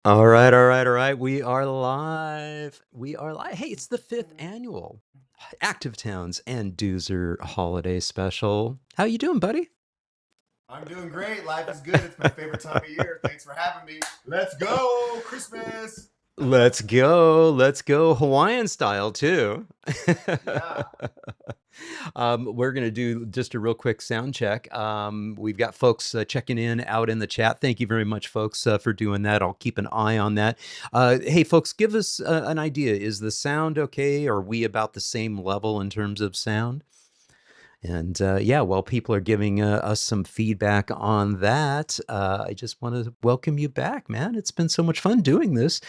All right, all right, all right. We are live. We are live. Hey, it's the fifth annual Active Towns and Duzer Holiday Special. How you doing, buddy? I'm doing great. Life is good. It's my favorite time of year. Thanks for having me. Let's go, Christmas. Let's go. Let's go Hawaiian style too. Yeah. We're going to do just a real quick sound check. We've got folks checking in out in the chat. Thank you very much, folks, for doing that. I'll keep an eye on that. Hey, folks, give us an idea. Is the sound okay? Are we about the same level in terms of sound? And yeah, while people are giving us some feedback on that, I just want to welcome you back, man. It's been so much fun doing this.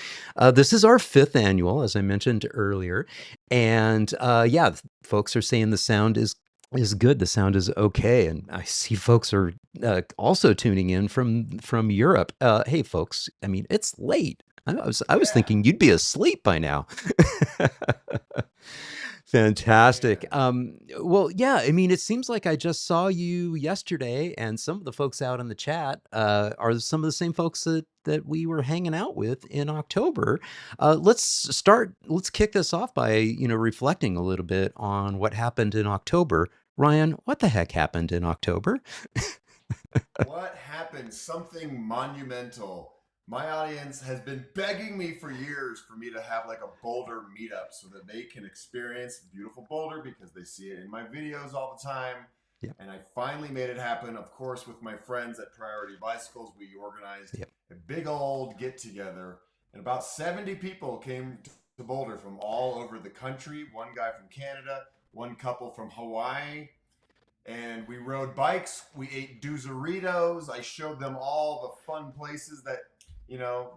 This is our fifth annual, as I mentioned earlier. And yeah, folks are saying the sound is good. The sound is okay. And I see folks are also tuning in from Europe. Hey, folks, I mean, it's late. I was Yeah. thinking you'd be asleep by now. Fantastic. Man. Well, yeah, I mean, it seems like I just saw you yesterday, and some of the folks out in the chat are some of the same folks that we were hanging out with in October. Let's kick this off by, reflecting a little bit on what happened in October. Ryan, what the heck happened in October? What happened? Something monumental. My audience has been begging me for years for me to have like a Boulder meetup so that they can experience beautiful Boulder because they see it in my videos all the time. Yep, And I finally made it happen. Of course, with my friends at Priority Bicycles, we organized yep. a big old get together, and about 70 people came to Boulder from all over the country. One guy from Canada, one couple from Hawaii, and we rode bikes. We ate Duzeritos. I showed them all the fun places that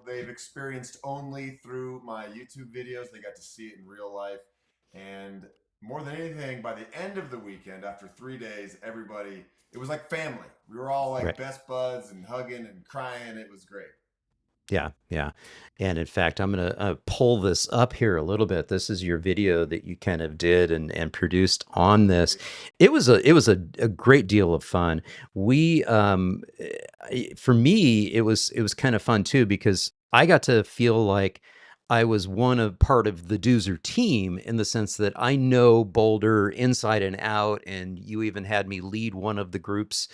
they've experienced only through my YouTube videos. They got to see it in real life, and more than anything, by the end of the weekend, after 3 days, everybody it was like family. We were all like Right. best buds and hugging and crying. It was great. Yeah, yeah. And in fact, I'm gonna pull this up here a little bit. This is your video that you kind of did and produced on this. Great. It was a great deal of fun. We for me, it was kind of fun too because I got to feel like I was part of the Doozer team in the sense that I know Boulder inside and out, and you even had me lead one of the groups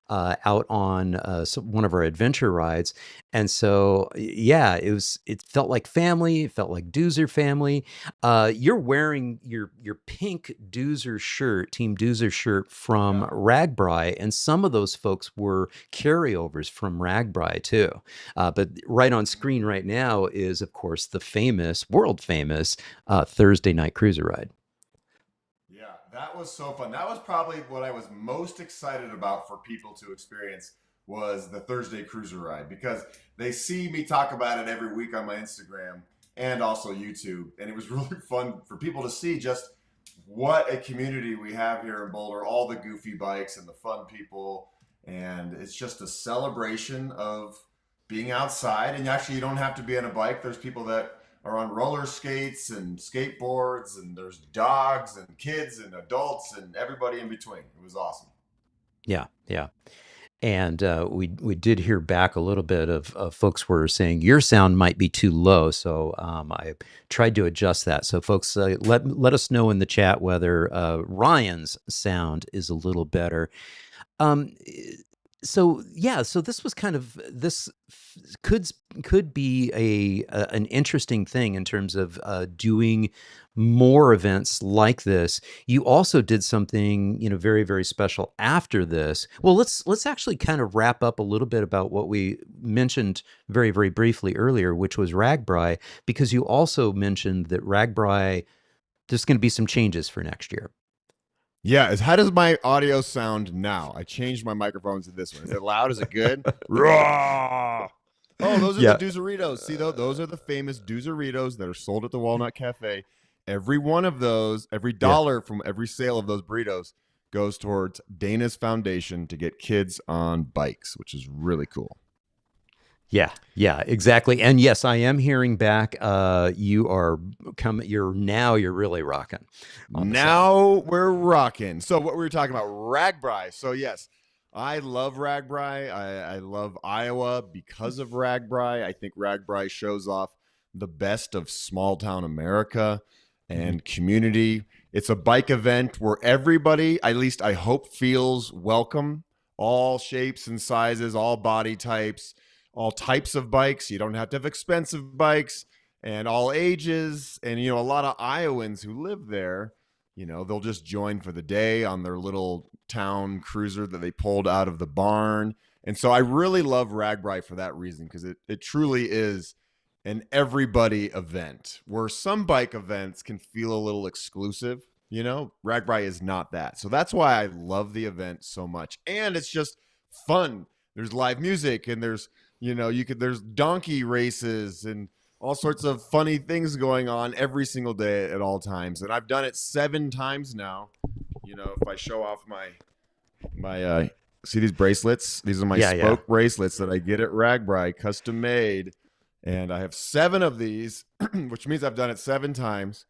out on one of our adventure rides. And so, yeah, it felt like family. It felt like Doozer family. You're wearing your pink Doozer shirt, Team Doozer shirt from Yeah. Ragbri, and some of those folks were carryovers from Ragbri too. But right on screen right now is, of course, the world famous Thursday night cruiser ride. Yeah, that was so fun. That was probably what I was most excited about for people to experience was the Thursday cruiser ride because they see me talk about it every week on my Instagram and also YouTube. And it was really fun for people to see just what a community we have here in Boulder, all the goofy bikes and the fun people. And it's just a celebration of being outside. And actually, you don't have to be on a bike. There's people that are on roller skates and skateboards, and there's dogs and kids and adults and everybody in between. It was awesome. Yeah, yeah. And we did hear back a little bit of folks were saying your sound might be too low, so I tried to adjust that. So folks, let us know in the chat whether Ryan's sound is a little better. Um, so yeah, so this was kind of could could be an interesting thing in terms of doing more events like this. You also did something, very, very special after this. Well, let's actually kind of wrap up a little bit about what we mentioned very, very briefly earlier, which was Ragbri, because you also mentioned that Ragbri, there's going to be some changes for next year. Yeah, how does my audio sound now? I changed my microphone to this one. Is it loud? Is it good? Raw! Oh, those are the Yeah. Duzeritos. See, those are the famous Duzeritos that are sold at the Walnut Cafe. Every one of those, every Yeah. dollar from every sale of those burritos goes towards Dana's foundation to get kids on bikes, which is really cool. Yeah, yeah, exactly. And yes, I am hearing back. You're really rocking on the sound. Now we're rocking. So what we were talking about, Ragbri. So yes, I love Ragbri. I love Iowa because of Ragbri. I think Ragbri shows off the best of small town America Mhm. and community. It's a bike event where everybody, at least I hope, feels welcome. All shapes and sizes, all body types, all types of bikes. You don't have to have expensive bikes, and all ages. And, a lot of Iowans who live there, they'll just join for the day on their little town cruiser that they pulled out of the barn. And so I really love Ragbri for that reason, because it truly is an everybody event, where some bike events can feel a little exclusive. Ragbri is not that. So that's why I love the event so much. And it's just fun. There's live music, and there's donkey races and all sorts of funny things going on every single day at all times. And I've done it 7 times now. If I show off my see these bracelets, these are my Yeah, yeah. spoke bracelets that I get at Ragbri, custom made, and I have 7 of these, which means I've done it 7 times.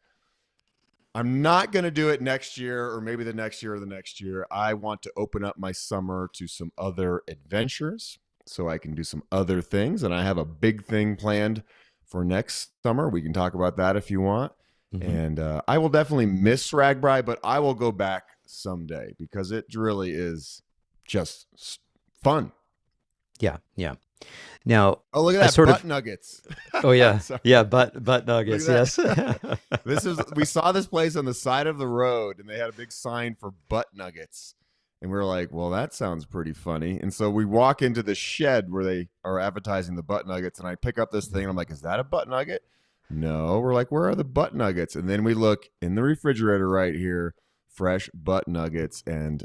I'm not going to do it next year, or maybe the next year or the next year. I want to open up my summer to some other adventures so I can do some other things. And I have a big thing planned for next summer. We can talk about that if you want. Hmm. And I will definitely miss Ragbri, but I will go back someday, because it really is just fun. Yeah, yeah. Now, Oh, look at I that, sort butt of. nuggets. Oh yeah, Sorry. yeah. Butt Look nuggets. at Yes. that. We saw this place on the side of the road, and they had a big sign for butt nuggets. And we were like, well, that sounds pretty funny. And so we walk into the shed where they are advertising the butt nuggets, and I pick up this thing, and I'm like, is that a butt nugget? No. We're like, where are the butt nuggets? And then we look in the refrigerator right here, fresh butt nuggets, and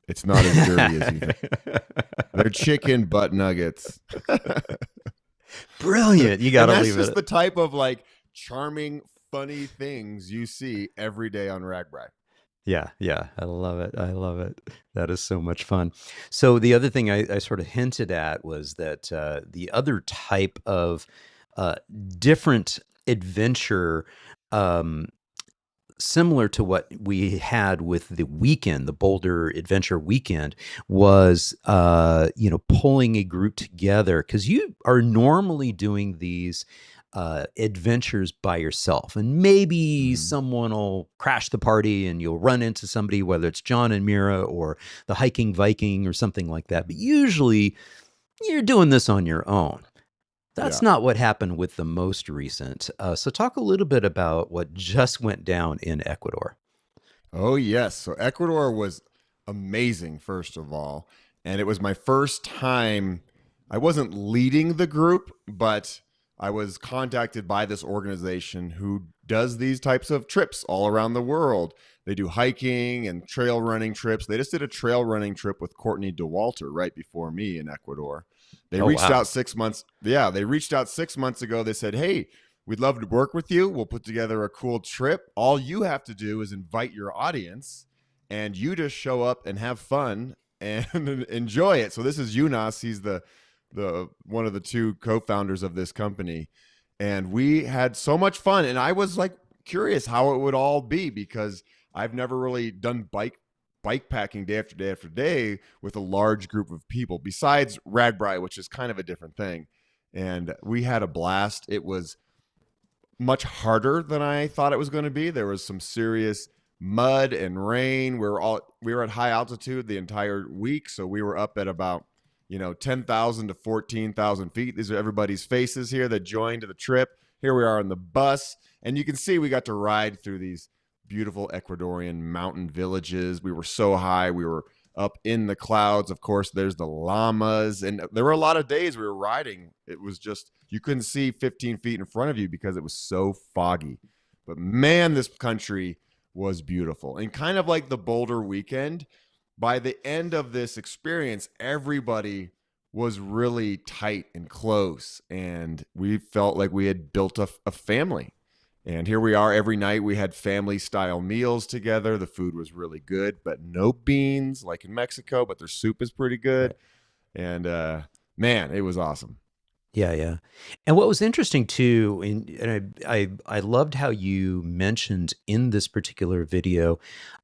it's not as dirty as you think. They're chicken butt nuggets. Brilliant. You got And to that's leave just it. the type of like charming, funny things you see every day on Ragbri. Yeah, yeah. I love it. I love it. That is so much fun. So the other thing I sort of hinted at was that the other type of uh, different adventure, um, similar to what we had with the weekend, the Boulder Adventure Weekend, was pulling a group together, because you are normally doing these adventures by yourself, and maybe Mm-hmm. someone will crash the party and you'll run into somebody, whether it's John and Mira or the Hiking Viking or something like that. But usually you're doing this on your own. That's Yeah. not what happened with the most recent. So, talk a little bit about what just went down in Ecuador. Oh, yes. So Ecuador was amazing, first of all. And it was my first time. I wasn't leading the group, but I was contacted by this organization who does these types of trips all around the world. They do hiking and trail running trips. They just did a trail running trip with Courtney DeWalter right before me in Ecuador. They Oh, reached wow. out 6 months. Yeah, they reached out 6 months ago. They said, "Hey, we'd love to work with you. We'll put together a cool trip. All you have to do is invite your audience, and you just show up and have fun and enjoy it." So this is Yunus. He's the one of the 2 co-founders of this company. And we had so much fun. And I was like curious how it would all be, because I've never really done bike packing day after day after day with a large group of people, besides Ragbri, which is kind of a different thing. And we had a blast. It was much harder than I thought it was going to be. There was some serious mud and rain. We were at high altitude the entire week, so we were up at about 10,000 to 14,000 feet. These are everybody's faces here that joined the trip. Here we are on the bus, and you can see we got to ride through these beautiful Ecuadorian mountain villages. We were so high. We were up in the clouds. Of course, there's the llamas. And there were a lot of days we were riding. It was just, you couldn't see 15 feet in front of you because it was so foggy. But man, this country was beautiful. And kind of like the Boulder weekend, by the end of this experience, everybody was really tight and close. And we felt like we had built a family. And here we are every night. We had family style meals together. The food was really good, but no beans like in Mexico, but their soup is pretty good. Right. And man, it was awesome. Yeah, yeah. And what was interesting too, and I loved how you mentioned in this particular video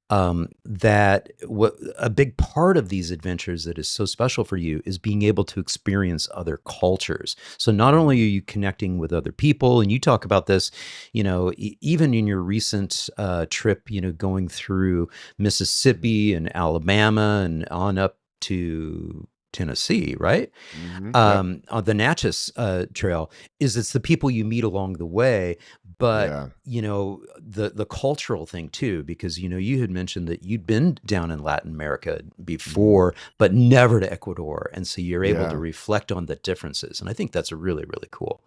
that what a big part of these adventures that is so special for you is being able to experience other cultures. So not only are Mm-hmm. you connecting with other people, and you talk about this, even in your recent trip, going through Mississippi and Alabama and on up to Tennessee, right? Mm-hmm. Yep. On the Natchez Trail, is it's the people you meet along the way, but Yeah. the cultural thing too, because you had mentioned that you'd been down in Latin America Mm-hmm. before, but never to Ecuador, and so you're able to Yeah. reflect on the differences, and I think that's really really cool.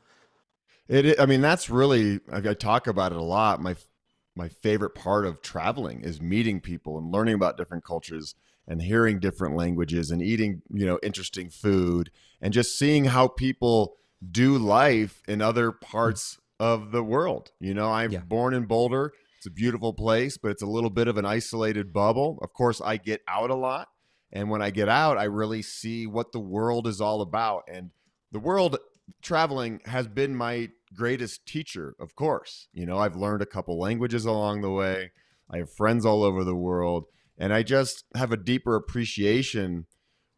I mean, that's really, I talk about it a lot. My favorite part of traveling is meeting people and learning about different cultures and hearing different languages and eating, interesting food and just seeing how people do life in other Mm. parts of the world. I'm Yeah. born in Boulder. It's a beautiful place, but it's a little bit of an isolated bubble. Of course, I get out a lot. And when I get out, I really see what the world is all about. And the world traveling has been my greatest teacher, of course. I've learned a couple languages along the way. I have friends all over the world, and I just have a deeper appreciation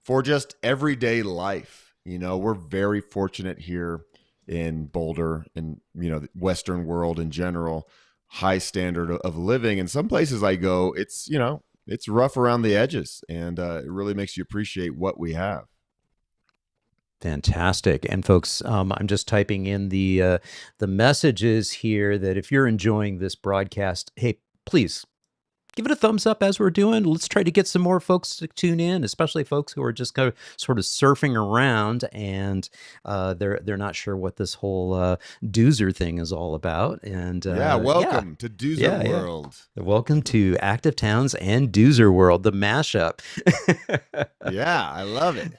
for just everyday life. We're very fortunate here in Boulder and, the Western world in general, high standard of living. And some places I go, it's rough around the edges, and it really makes you appreciate what we have. Fantastic. And folks, I'm just typing in the messages here that if you're enjoying this broadcast, hey, please give it a thumbs up as we're doing. Let's try to get some more folks to tune in, especially folks who are just kind of sort of surfing around and they're not sure what this whole Duzer thing is all about. And Yeah, yeah, welcome to Duzer yeah, yeah. World. Welcome to Active Towns and Duzer World, the mashup. Yeah, I love it.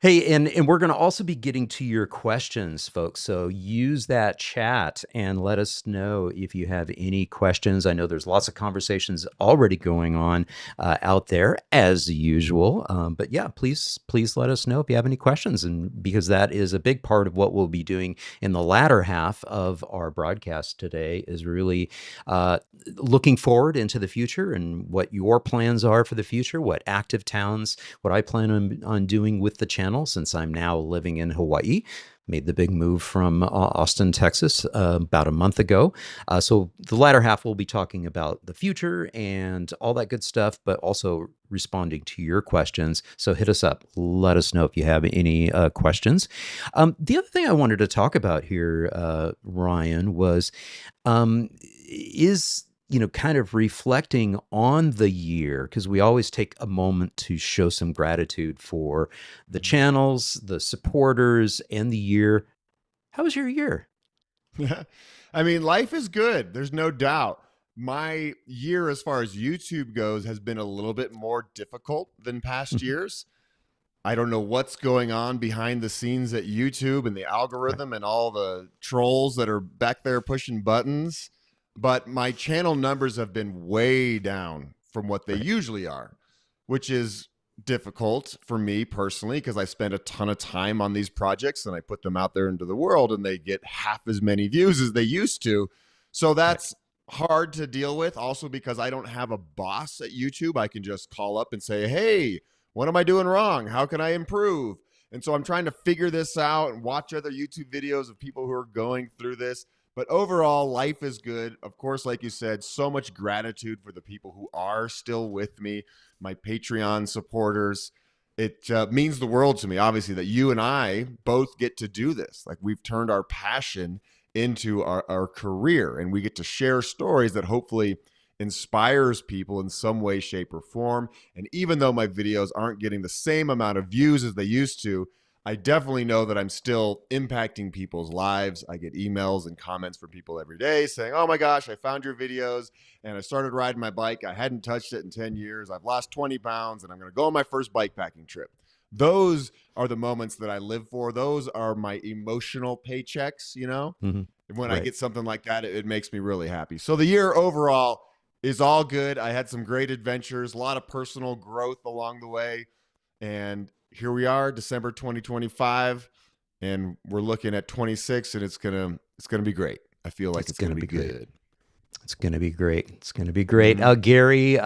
Hey, and we're going to also be getting to your questions, folks. So use that chat and let us know if you have any questions. I know there's lots of conversations already going on out there as usual. But yeah, please let us know if you have any questions, and because that is a big part of what we'll be doing in the latter half of our broadcast today is really looking forward into the future and what your plans are for the future, what active towns, what I plan on doing with the channel since I'm now living in Hawaii. Made the big move from Austin, Texas, about a month ago. So the latter half we'll be talking about the future and all that good stuff, but also responding to your questions. So hit us up. Let us know if you have any questions. The other thing I wanted to talk about here, Ryan, was is kind of reflecting on the year, because we always take a moment to show some gratitude for the channels, the supporters, and the year. How was your year? I mean, life is good. There's no doubt. My year, as far as YouTube goes, has been a little bit more difficult than past years. I don't know what's going on behind the scenes at YouTube and the Right. algorithm and all the trolls that are back there pushing buttons, but my channel numbers have been way down from what they Right. usually are, which is difficult for me personally because I spend a ton of time on these projects and I put them out there into the world and they get half as many views as they used to. So Right. that's hard to deal with. Also, because I don't have a boss at YouTube, I can just call up and say, hey, what am I doing wrong? How can I improve? And so I'm trying to figure this out and watch other YouTube videos of people who are going through this. But overall, life is good. Of course, like you said, so much gratitude for the people who are still with me, my Patreon supporters. It means the world to me, obviously, that you and I both get to do this. Like we've turned our passion into our career and we get to share stories that hopefully inspires people in some way, shape, or form. And even though my videos aren't getting the same amount of views as they used to, I definitely know that I'm still impacting people's lives. I get emails and comments from people every day saying, oh my gosh, I found your videos and I started riding my bike. I hadn't touched it in 10 years. I've lost 20 pounds and I'm going to go on my first bike packing trip. Those are the moments that I live for. Those are my emotional paychecks. Hmm. When I Right. get something like that, it makes me really happy. So the year overall is all good. I had some great adventures, a lot of personal growth along the way. And here we are, December 2025. and we're looking at 26, and it's gonna be great. I feel like It's it's going gonna to be be great. good. It's going to be great. It's going to be great. Mm-hmm. Gary,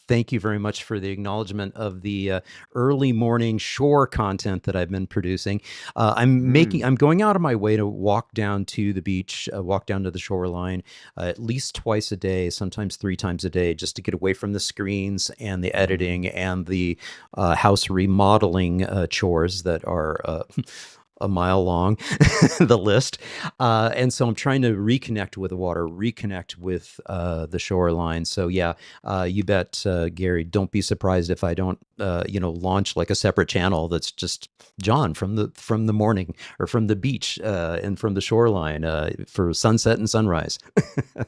thank you very much for the acknowledgement of the early morning shore content that I've been producing. Mm. I'm going out of my way to walk down to the beach, walk down to the shoreline at least twice a day, sometimes three times a day, just to get away from the screens and the Mm-hmm. editing and the house remodeling chores that are a mile long, the list. And so I'm trying to reconnect with the water, reconnect with the shoreline. So yeah, you bet, Gary. Don't be surprised if I don't, launch like a separate channel that's just John from the morning or from the beach and from the shoreline for sunset and sunrise.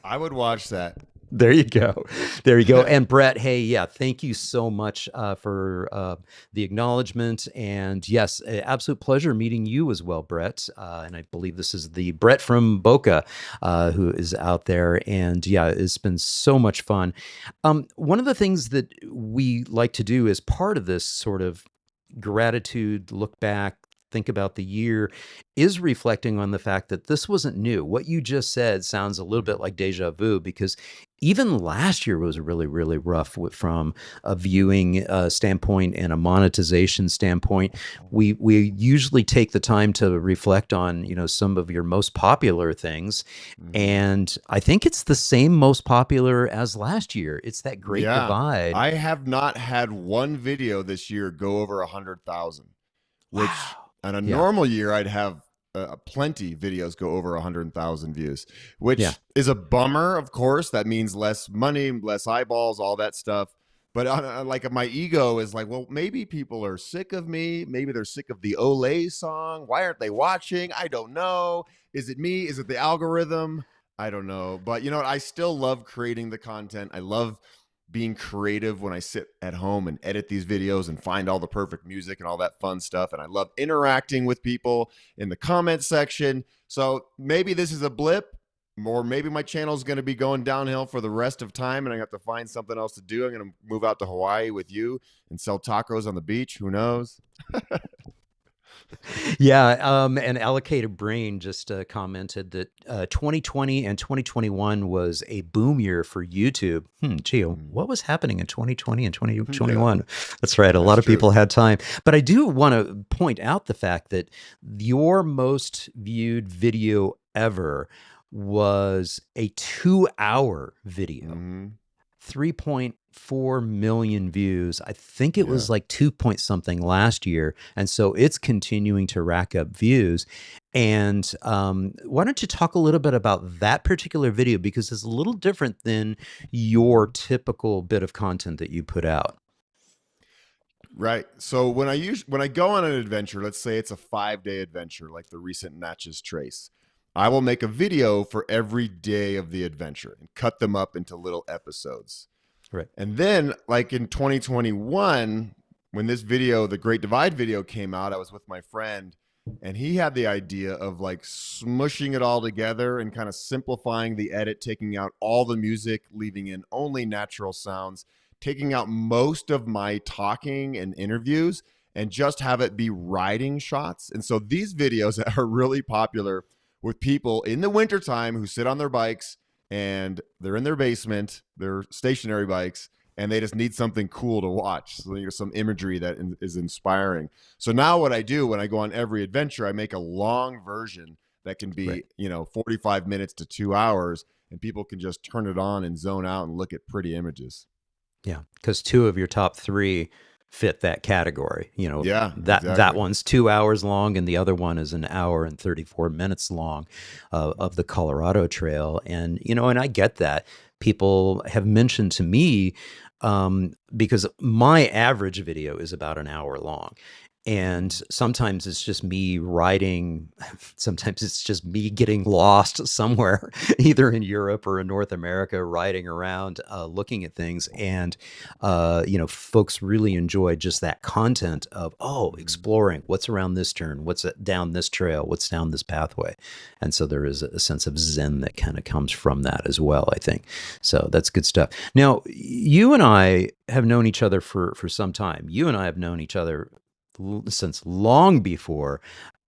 I would watch that. There you go. There you go. And Brett, hey, yeah, thank you so much for the acknowledgement. And yes, absolute pleasure meeting you as well, Brett. And I believe this is the Brett from Boca who is out there. And yeah, it's been so much fun. One of the things that we like to do as part of this sort of gratitude, look back, think about the year, is reflecting on the fact that this wasn't new. What you just said sounds a little bit like deja vu because even last year was really, really rough from a viewing standpoint and a monetization standpoint. We usually take the time to reflect on some of your most popular things, Mm-hmm. and I think it's the same most popular as last year. It's that great Yeah, divide. I have not had one video this year go over 100,000, which Wow. on a Yeah. normal year I'd have plenty videos go over 100,000 views, Yeah. which is a bummer. Of course, that means less money, less eyeballs, all that stuff. But like my ego is like, well, maybe people are sick of me. Maybe they're sick of the Olay song. Why aren't they watching? I don't know. Is it me? Is it the algorithm? I don't know. But you know what? I still love creating the content. I love being creative when I sit at home and edit these videos and find all the perfect music and all that fun stuff. And I love interacting with people in the comment section. So maybe this is a blip, or maybe my channel is going to be going downhill for the rest of time and I have to find something else to do. I'm going to move out to Hawaii with you and sell tacos on the beach. Who knows? Yeah, and Allocated Brain just commented that 2020 and 2021 was a boom year for YouTube. Gee, Mm. what was happening in 2020 and Yeah, 2021? That's right, a that's lot of true. people had time. But I do want to point out the fact that your most viewed video ever was a 2-hour video. Mm-hmm. 3.4 million views. I think it Yeah. was like 2 point something last year. And so it's continuing to rack up views. And why don't you talk a little bit about that particular video? Because it's a little different than your typical bit of content that you put out. Right. So when I go on an adventure, let's say it's a 5-day adventure, like the recent Natchez Trace, I will make a video for every day of the adventure and cut them up into little episodes. Right. And then, like in 2021, when this video, the Great Divide video came out, I was with my friend and he had the idea of like smushing it all together and kind of simplifying the edit, taking out all the music, leaving in only natural sounds, taking out most of my talking and interviews, and just have it be riding shots. And so these videos are really popular with people in the wintertime who sit on their bikes and they're in their basement, they're stationary bikes, and they just need something cool to watch. So there's some imagery that is inspiring. So now what I do when I go on every adventure, I make a long version that can Right. be, 45 minutes to 2 hours, and people can just turn it on and zone out and look at pretty images. Yeah, because two of your top three fit that category. Yeah, That exactly. one's 2 hours long, and the other one is an hour and 34 minutes long of the Colorado Trail. And I get that people have mentioned to me because my average video is about an hour long. And sometimes it's just me riding. Sometimes it's just me getting lost somewhere, either in Europe or in North America, riding around, looking at things. And, folks really enjoy just that content of, Mhm. exploring what's around this turn, what's down this trail, what's down this pathway. And so there is a sense of zen that kind of comes from that as well, I think. So that's good stuff. Now, you and I have known each other for some time. You and I have known each other since long before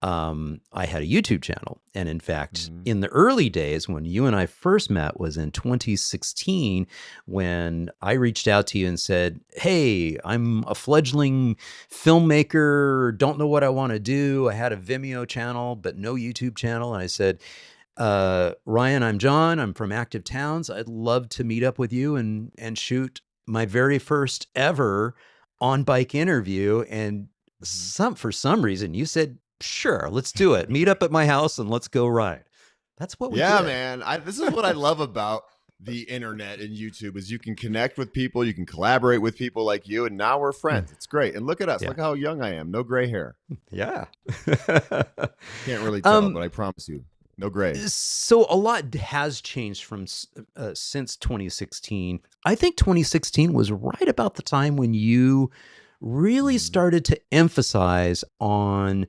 I had a YouTube channel. And in fact, Mm-hmm. in the early days when you and I first met was in 2016, when I reached out to you and said, hey, I'm a fledgling filmmaker, don't know what I want to do. I had a Vimeo channel, but no YouTube channel. And I said, Ryan, I'm John. I'm from Active Towns. I'd love to meet up with you and shoot my very first ever on bike interview. And for some reason you said, sure, let's do it. Meet up at my house and let's go ride. That's what we Yeah, did. man. This is what I love about the internet and YouTube is you can connect with people, you can collaborate with people like you, and now we're friends. It's great. And look at us. Yeah. Look how young I am. No gray hair. Yeah. Can't really tell, but I promise you, no gray. So a lot has changed from since 2016. I think 2016 was right about the time when you really started to emphasize on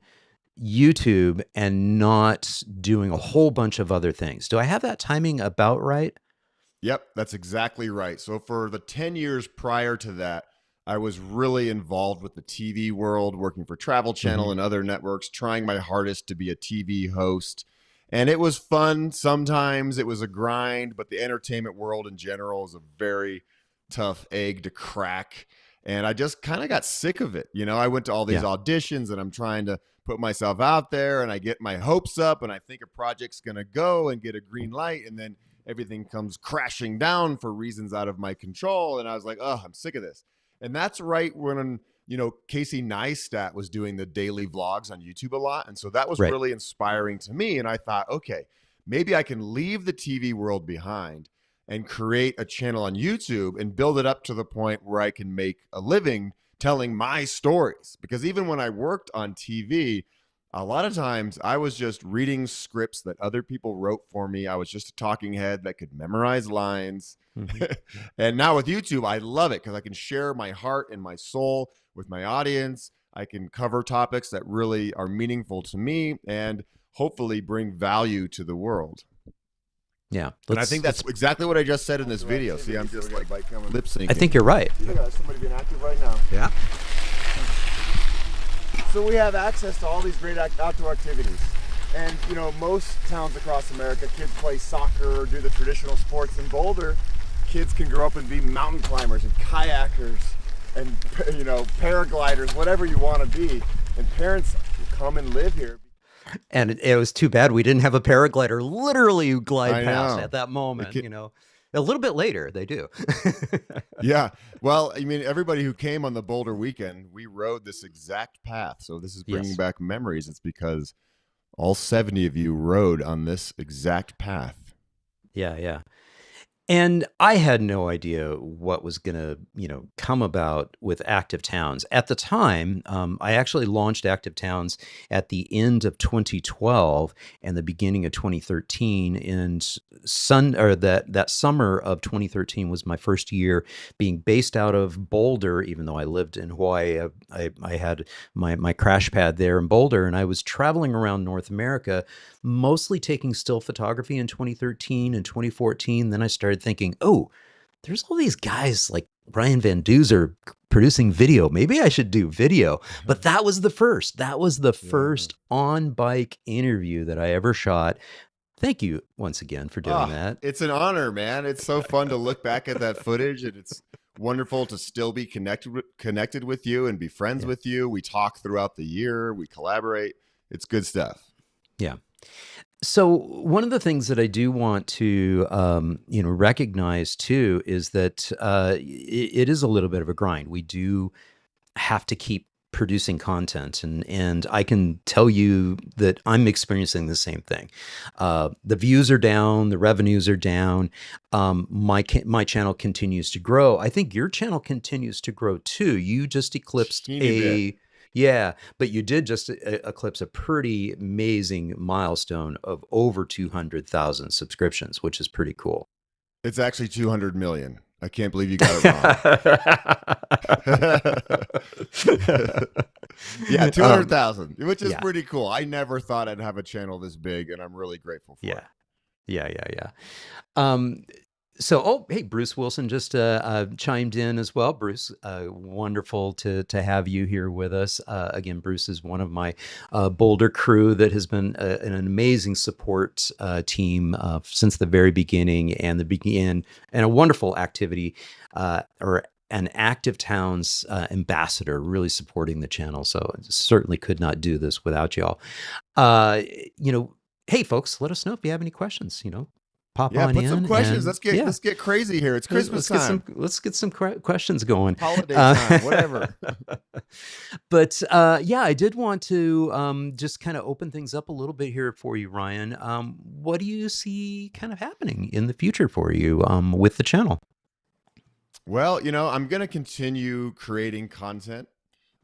YouTube and not doing a whole bunch of other things. Do I have that timing about right? Yep, that's exactly right. So for the 10 years prior to that, I was really involved with the TV world, working for Travel Mm-hmm. Channel and other networks, trying my hardest to be a TV host. And it was fun. Sometimes it was a grind, but the entertainment world in general is a very tough egg to crack. And I just kind of got sick of it. You know, I went to all these auditions and I'm trying to put myself out there and I get my hopes up and I think a project's going to go and get a green light. And then everything comes crashing down for reasons out of my control. And I was like, oh, I'm sick of this. And that's right when, you know, Casey Neistat was doing the daily vlogs on YouTube a lot. And so that was Right. really inspiring to me. And I thought, okay, maybe I can leave the TV world behind and create a channel on YouTube and build it up to the point where I can make a living telling my stories. Because even when I worked on TV, a lot of times I was just reading scripts that other people wrote for me. I was just a talking head that could memorize lines. Mm-hmm. And now with YouTube, I love it because I can share my heart and my soul with my audience. I can cover topics that really are meaningful to me and hopefully bring value to the world. Yeah. And I think that's exactly what I just said in this video. See, I'm just like lip syncing. I think you're right. You got somebody being active right now. Yeah. So we have access to all these great outdoor activities. And, you know, most towns across America, kids play soccer or do the traditional sports. In Boulder, kids can grow up and be mountain climbers and kayakers and, you know, paragliders, whatever you want to be. And parents come and live here. And it was too bad we didn't have a paraglider literally glide I past know. at that moment, you know. A little bit later, they do. Yeah. Well, I mean, everybody who came on the Boulder weekend, we rode this exact path. So this is bringing back memories. It's because all 70 of you rode on this exact path. Yeah, yeah. And I had no idea what was going to, you know, come about with Active Towns. At the time, I actually launched Active Towns at the end of 2012 and the beginning of 2013. And that summer of 2013 was my first year being based out of Boulder, even though I lived in Hawaii. I had my crash pad there in Boulder, and I was traveling around North America, mostly taking still photography in 2013 and 2014. Then I started thinking, oh, there's all these guys like Brian Van Duzer producing video. Maybe I should do video. But that was the first. That was the first on-bike interview that I ever shot. Thank you once again for doing that. It's an honor, man. It's so fun to look back at that footage, and it's wonderful to still be connected with you and be friends with you. We talk throughout the year. We collaborate. It's good stuff. Yeah. So one of the things that I do want to, you know, recognize too is that it is a little bit of a grind. We do have to keep producing content, and I can tell you that I'm experiencing the same thing. The views are down, the revenues are down. My channel continues to grow. I think your channel continues to grow too. You just eclipsed Yeah, but you did just eclipse a pretty amazing milestone of over 200,000 subscriptions, which is pretty cool. It's actually 200 million. I can't believe you got it wrong. Yeah, 200,000, which is pretty cool. I never thought I'd have a channel this big, and I'm really grateful for it. Yeah. Hey, Bruce Wilson just chimed in as well. Bruce, wonderful to have you here with us. Again, Bruce is one of my Boulder crew that has been an amazing support team since the very beginning and a wonderful activity or an active towns ambassador, really supporting the channel. So certainly could not do this without y'all. Uh, you know, hey folks, let us know if you have any questions. Pop Yeah, on put some in questions. and Let's get yeah, let's get crazy here. It's Christmas time, let's get some questions going. holiday Uh, time, whatever. but yeah, I did want to just kind of open things up a little bit here for you, Ryan. What do you see kind of happening in the future for you with the channel? Well, I'm going to continue creating content.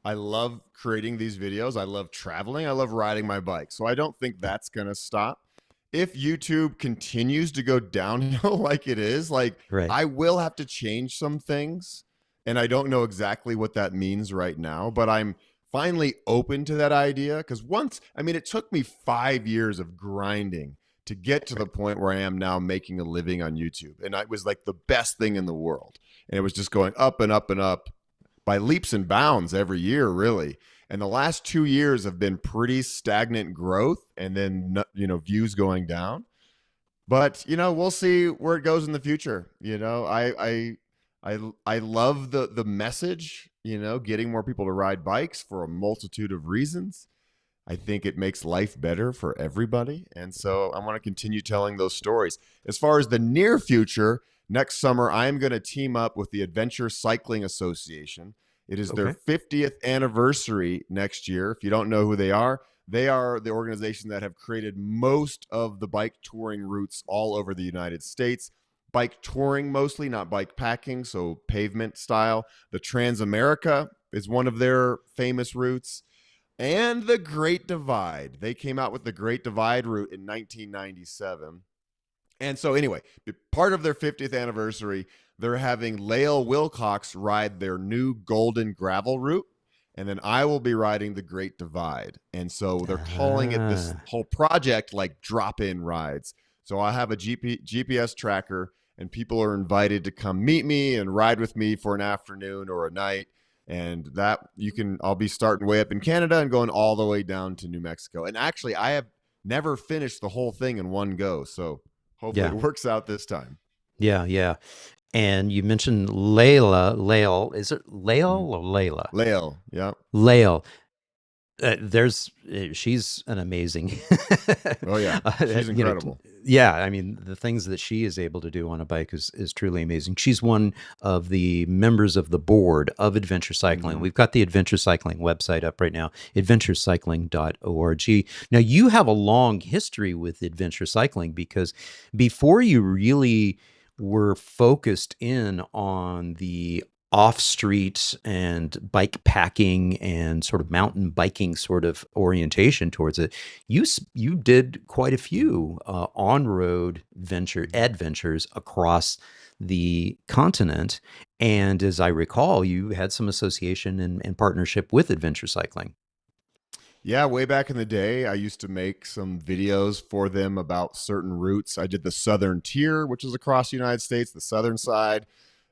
I love creating these videos. I love traveling. I love riding my bike. So I don't think that's going to stop. If YouTube continues to go downhill like it is, like Right. I will have to change some things. And I don't know exactly what that means right now, but I'm finally open to that idea. Because it took me 5 years of grinding to get to the Right. point where I am now making a living on YouTube. And it was like the best thing in the world. And it was just going up and up and up by leaps and bounds every year, really. And the last 2 years have been pretty stagnant growth and then, views going down. But, we'll see where it goes in the future. I love the message, getting more people to ride bikes for a multitude of reasons. I think it makes life better for everybody. And so I want to continue telling those stories. As far as the near future, next summer, I am going to team up with the Adventure Cycling Association. It is their Okay. 50th anniversary next year. If you don't know who they are the organization that have created most of the bike touring routes all over the United States. Bike touring mostly, not bike packing, so pavement style. The Transamerica is one of their famous routes. And the Great Divide. They came out with the Great Divide route in 1997. And so, anyway, part of their 50th anniversary, they're having Lael Wilcox ride their new Golden Gravel route. And then I will be riding the Great Divide. And so they're calling it this Ah, whole project like drop in rides. So I have a GPS tracker, and people are invited to come meet me and ride with me for an afternoon or a night. And I'll be starting way up in Canada and going all the way down to New Mexico. And actually, I have never finished the whole thing in one go. So hopefully yeah. it works out this time. Yeah. Yeah. And you mentioned Layla. Lael. Is it Mm-hmm. Lael or Layla? Lael, yeah. Lael. She's an amazing, Oh yeah, she's you know, incredible. yeah. I mean, the things that she is able to do on a bike is truly amazing. She's one of the members of the board of Adventure Cycling. Mm-hmm. We've got the Adventure Cycling website up right now, adventurecycling.org. Now, you have a long history with Adventure Cycling because before you really were focused in on the off street and bike packing and sort of mountain biking sort of orientation towards it, you did quite a few on road adventures across the continent. And as I recall, you had some association and partnership with adventure cycling. Yeah, way back in the day, I used to make some videos for them about certain routes. I did the Southern Tier, which is across the United States, the southern side,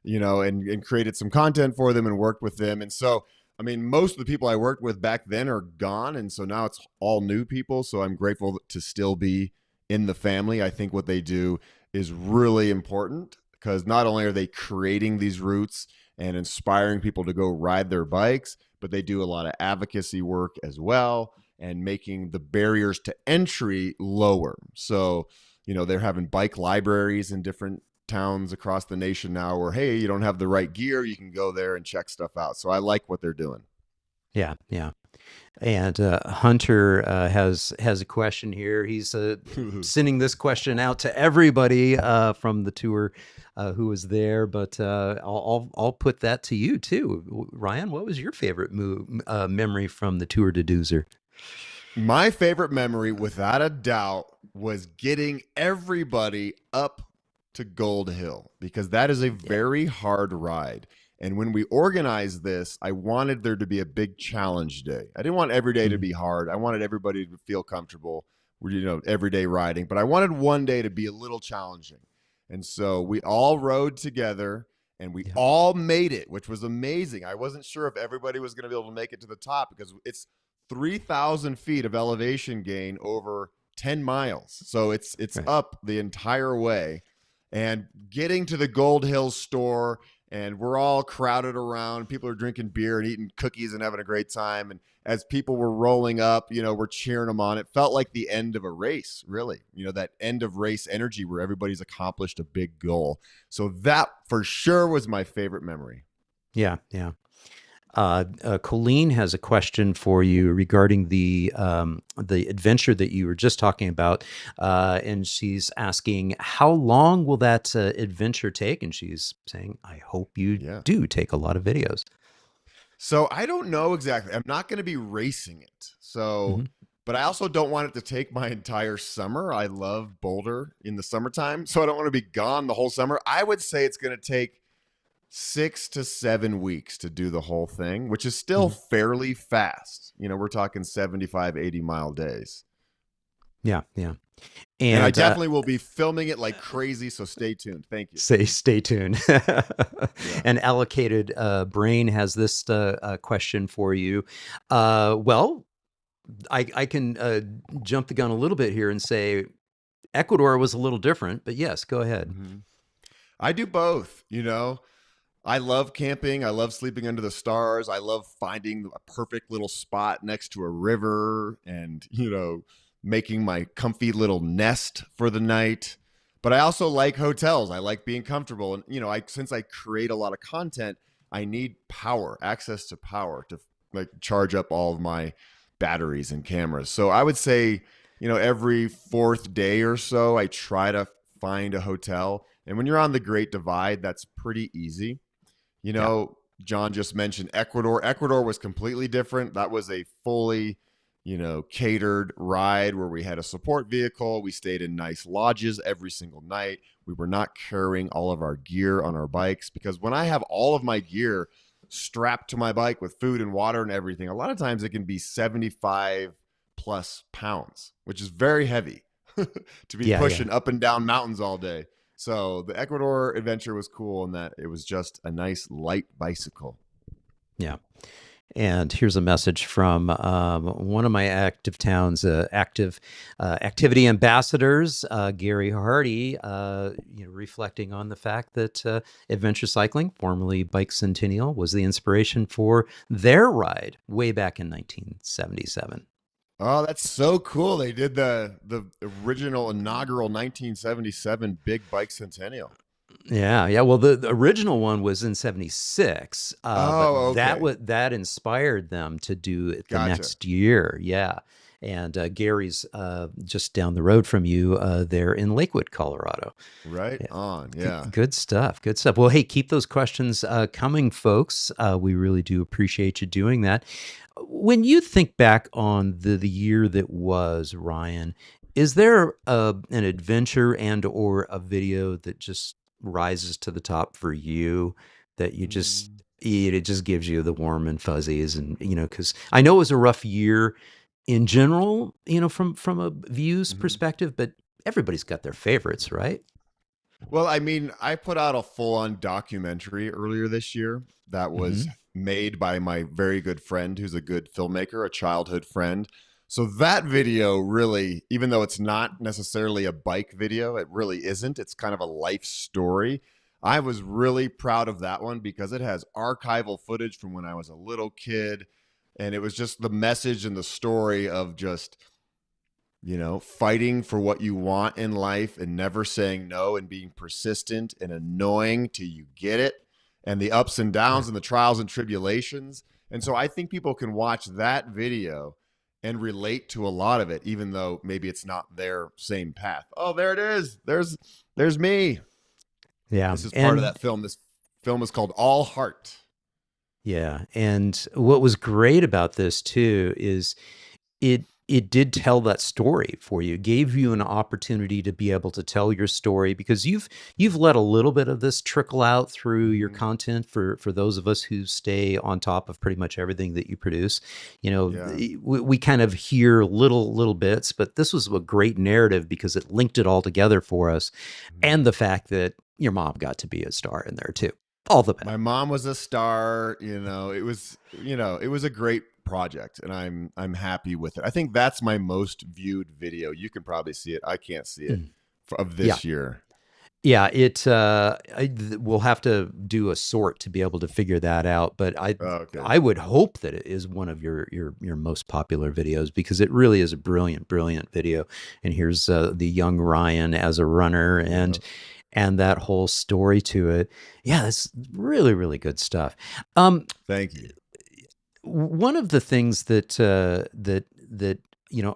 and created some content for them and worked with them. And so, most of the people I worked with back then are gone. And so now it's all new people. So I'm grateful to still be in the family. I think what they do is really important because not only are they creating these routes and inspiring people to go ride their bikes, but they do a lot of advocacy work as well and making the barriers to entry lower. So, they're having bike libraries in different towns across the nation now where, hey, you don't have the right gear, you can go there and check stuff out. So I like what they're doing. Yeah, yeah. And Hunter has a question here. He's sending this question out to everybody from the tour who was there, but I'll put that to you too, Ryan. What was your favorite memory from the tour to Duzer? My favorite memory, without a doubt, was getting everybody up to Gold Hill because that is a Yeah, very hard ride. And when we organized this, I wanted there to be a big challenge day. I didn't want every day to mm, be hard. I wanted everybody to feel comfortable with, everyday riding, but I wanted one day to be a little challenging. And so we all rode together and we Yeah. all made it, which was amazing. I wasn't sure if everybody was going to be able to make it to the top because it's 3,000 feet of elevation gain over 10 miles. So it's Right. up the entire way. And getting to the Gold Hills store, and we're all crowded around. People are drinking beer and eating cookies and having a great time. And as people were rolling up, we're cheering them on. It felt like the end of a race, really. That end of race energy where everybody's accomplished a big goal. So that for sure was my favorite memory. Yeah. Yeah. Colleen has a question for you regarding the adventure that you were just talking about, and she's asking how long will that adventure take? And she's saying, "I hope you Yeah. do take a lot of videos." So I don't know exactly. I'm not going to be racing it. So, Hmm. but I also don't want it to take my entire summer. I love Boulder in the summertime. So I don't want to be gone the whole summer. I would say it's going to take 6 to 7 weeks to do the whole thing, which is still Hmm. fairly fast. We're talking 75, 80-mile days. Yeah, yeah, And I and definitely will be filming it like crazy. So stay tuned. Thank you. stay tuned. Yeah. And allocated brain has this question for you. Well, I can jump the gun a little bit here and say Ecuador was a little different, but yes, go ahead. Mm-hmm. I do both. I love camping. I love sleeping under the stars. I love finding a perfect little spot next to a river and, making my comfy little nest for the night. But I also like hotels. I like being comfortable. And, since I create a lot of content, I need power, access to power to like charge up all of my batteries and cameras. So I would say, every fourth day or so, I try to find a hotel. And when you're on the Great Divide, that's pretty easy. Yeah, John just mentioned Ecuador. Ecuador was completely different. That was a fully, catered ride where we had a support vehicle. We stayed in nice lodges every single night. We were not carrying all of our gear on our bikes because when I have all of my gear strapped to my bike with food and water and everything, a lot of times it can be 75 plus pounds, which is very heavy to be yeah, yeah, pushing up and down mountains all day. So the Ecuador adventure was cool in that it was just a nice light bicycle. yeah. And here's a message from one of my active towns, active activity ambassadors, Gary Hardy, reflecting on the fact that Adventure Cycling, formerly Bike Centennial, was the inspiration for their ride way back in 1977. Oh, that's so cool. They did the original inaugural 1977 Big Bike Centennial. Yeah, yeah. Well, the original one was in '76, but Oh, okay. that inspired them to do it the Gotcha. next year. Yeah, and Gary's just down the road from you there in Lakewood, Colorado. Right Yeah, on. Yeah. good stuff. Good stuff. Well, hey, keep those questions coming, folks. We really do appreciate you doing that. When you think back on the year that was, Ryan, is there an adventure and or a video that just rises to the top for you that you just Mm, it just gives you the warm and fuzzies, and because I know it was a rough year in general, from a views mhm. perspective, but everybody's got their favorites, right? Well, I mean, I put out a full on documentary earlier this year that was Hmm. made by my very good friend who's a good filmmaker, a childhood friend. So that video really, even though it's not necessarily a bike video, it really isn't. It's kind of a life story. I was really proud of that one because it has archival footage from when I was a little kid. And it was just the message and the story of just fighting for what you want in life and never saying no and being persistent and annoying till you get it, and the ups and Yeah. downs and the trials and tribulations. And so I think people can watch that video and relate to a lot of it, even though maybe it's not their same path. Oh, there it is. There's me. Yeah. This is part of And that film. This film is called All Heart. yeah. And what was great about this too is it it did tell that story for you. It gave you an opportunity to be able to tell your story, because you've let a little bit of this trickle out through your Hmm. content for those of us who stay on top of pretty much everything that you produce. You know, Yeah. we kind of hear little bits, but this was a great narrative because it linked it all together for us, Mhm. and the fact that your mom got to be a star in there too. All the better. My mom was a star. It was a great project, and I'm happy with it. I think that's my most viewed video. You can probably see it. I can't see it Mm. of Yeah. this year. Yeah, we'll have to do a sort to be able to figure that out, but Oh, okay. I would hope that it is one of your most popular videos, because it really is a brilliant video. And here's the young Ryan as a runner, Yeah. and that whole story to it. Yeah, that's really good stuff. Um, Thank you. One of the things that